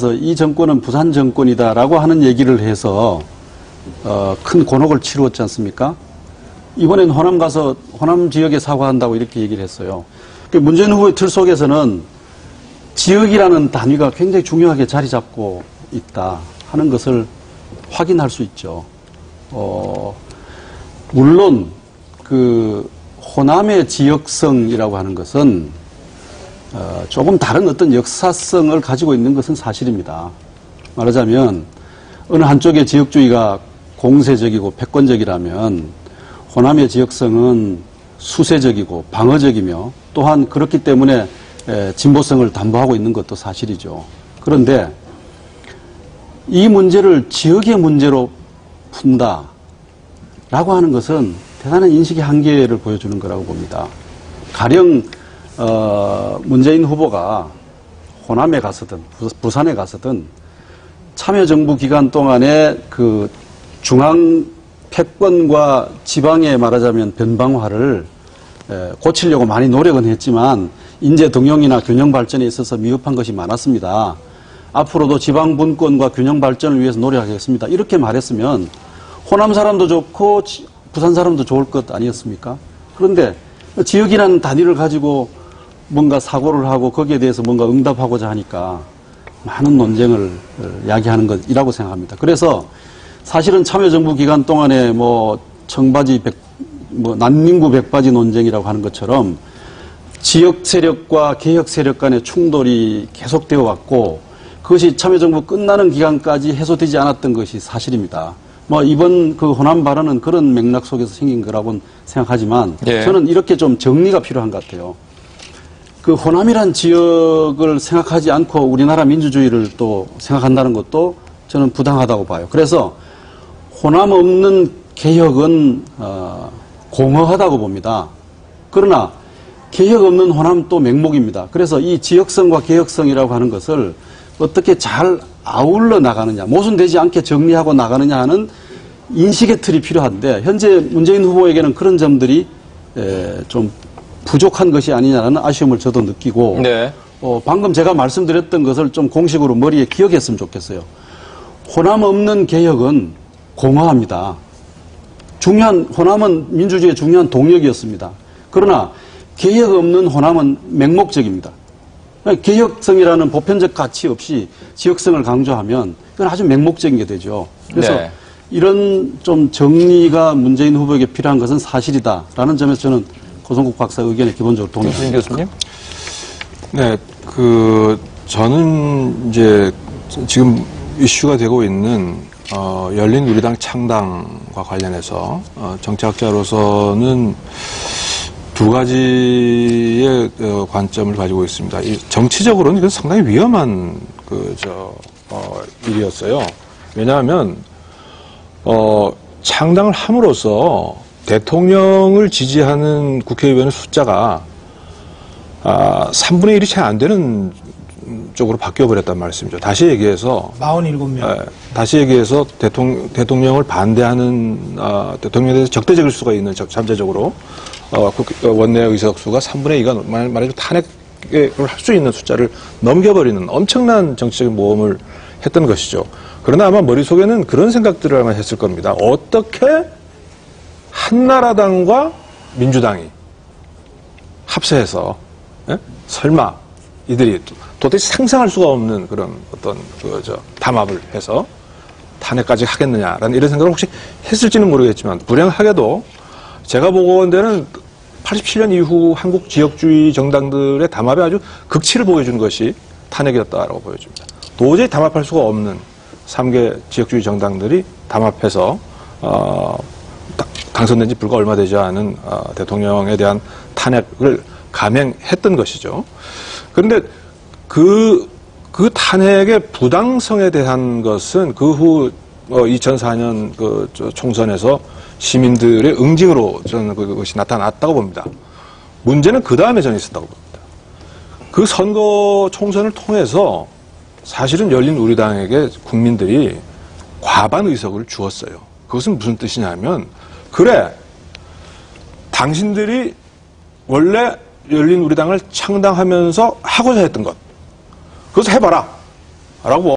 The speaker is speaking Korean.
나서서 이 정권은 부산 정권이다라고 하는 얘기를 해서 큰 곤혹을 치루었지 않습니까? 이번엔 호남 가서 호남 지역에 사과한다고 이렇게 얘기를 했어요. 문재인 후보의 틀 속에서는 지역이라는 단위가 굉장히 중요하게 자리 잡고 있다 하는 것을 확인할 수 있죠. 물론 그 호남의 지역성이라고 하는 것은 조금 다른 어떤 역사성을 가지고 있는 것은 사실입니다. 말하자면 어느 한쪽의 지역주의가 공세적이고 패권적이라면 호남의 지역성은 수세적이고 방어적이며 또한 그렇기 때문에 진보성을 담보하고 있는 것도 사실이죠. 그런데 이 문제를 지역의 문제로 푼다라고 하는 것은 대단한 인식의 한계를 보여주는 거라고 봅니다. 가령 문재인 후보가 호남에 가서든 부산에 가서든 참여정부 기간 동안에 그 중앙 패권과 지방의 말하자면 변방화를 고치려고 많이 노력은 했지만 인재 등용이나 균형 발전에 있어서 미흡한 것이 많았습니다. 앞으로도 지방 분권과 균형 발전을 위해서 노력하겠습니다. 이렇게 말했으면 호남 사람도 좋고 부산 사람도 좋을 것 아니었습니까? 그런데 지역이라는 단위를 가지고 뭔가 사고를 하고 거기에 대해서 뭔가 응답하고자 하니까 많은 논쟁을 야기하는 것이라고 생각합니다. 그래서 사실은 참여정부 기간 동안에 청바지 난민구 백바지 논쟁이라고 하는 것처럼 지역 세력과 개혁 세력 간의 충돌이 계속되어 왔고 그것이 참여정부 끝나는 기간까지 해소되지 않았던 것이 사실입니다. 이번 그 호남 발언은 그런 맥락 속에서 생긴 거라고는 생각하지만 저는 이렇게 좀 정리가 필요한 것 같아요. 그 호남이란 지역을 생각하지 않고 우리나라 민주주의를 또 생각한다는 것도 저는 부당하다고 봐요. 그래서 호남 없는 개혁은 공허하다고 봅니다. 그러나 개혁 없는 호남 또 맹목입니다. 그래서 이 지역성과 개혁성이라고 하는 것을 어떻게 잘 아울러 나가느냐, 모순되지 않게 정리하고 나가느냐 하는 인식의 틀이 필요한데 현재 문재인 후보에게는 그런 점들이 좀 부족한 것이 아니냐는 아쉬움을 저도 느끼고 방금 제가 말씀드렸던 것을 좀 공식으로 머리에 기억했으면 좋겠어요. 호남 없는 개혁은 공허합니다. 호남은 민주주의의 중요한 동력이었습니다. 그러나 개혁 없는 호남은 맹목적입니다. 개혁성이라는 보편적 가치 없이 지역성을 강조하면 이건 아주 맹목적인 게 되죠. 그래서 이런 좀 정리가 문재인 후보에게 필요한 것은 사실이다라는 점에서 저는 고성국 박사 의견에 기본적으로 동의합니다. 교수님? 네, 저는 이제 지금 이슈가 되고 있는 열린우리당 창당과 관련해서 정치학자로서는 두 가지의 관점을 가지고 있습니다. 정치적으로는 이건 상당히 위험한 일이었어요. 왜냐하면 창당을 함으로써 대통령을 지지하는 국회의원의 숫자가 3분의 1이 채 안 되는 쪽으로 바뀌어버렸단 말씀이죠. 다시 얘기해서 47명. 다시 얘기해서 대통령을 반대하는 대통령에 대해서 적대적일 수가 있는 잠재적으로 원내 의석수가 3분의 2가 만약에 탄핵을 할 수 있는 숫자를 넘겨버리는 엄청난 정치적인 모험을 했던 것이죠. 그러나 아마 머릿속에는 그런 생각들을 아마 했을 겁니다. 어떻게 한나라당과 민주당이 합세해서 설마 이들이 도대체 상상할 수가 없는 그런 어떤 담합을 해서 탄핵까지 하겠느냐라는 이런 생각을 혹시 했을지는 모르겠지만 불행하게도 제가 보건대는 87년 이후 한국 지역주의 정당들의 담합에 아주 극치를 보여준 것이 탄핵이었다라고 보여집니다. 도저히 담합할 수가 없는 3개 지역주의 정당들이 담합해서 당선된 지 불과 얼마 되지 않은 대통령에 대한 탄핵을 감행했던 것이죠. 그런데 그 탄핵의 부당성에 대한 것은 그 후 2004년 총선에서 시민들의 응징으로 저는 그것이 나타났다고 봅니다. 문제는 그 다음에 저는 있었다고 봅니다. 그 선거 총선을 통해서 사실은 열린우리당에게 국민들이 과반 의석을 주었어요. 그것은 무슨 뜻이냐면 그래 당신들이 원래 열린우리당을 창당하면서 하고자 했던 것 그것을 해봐라 라고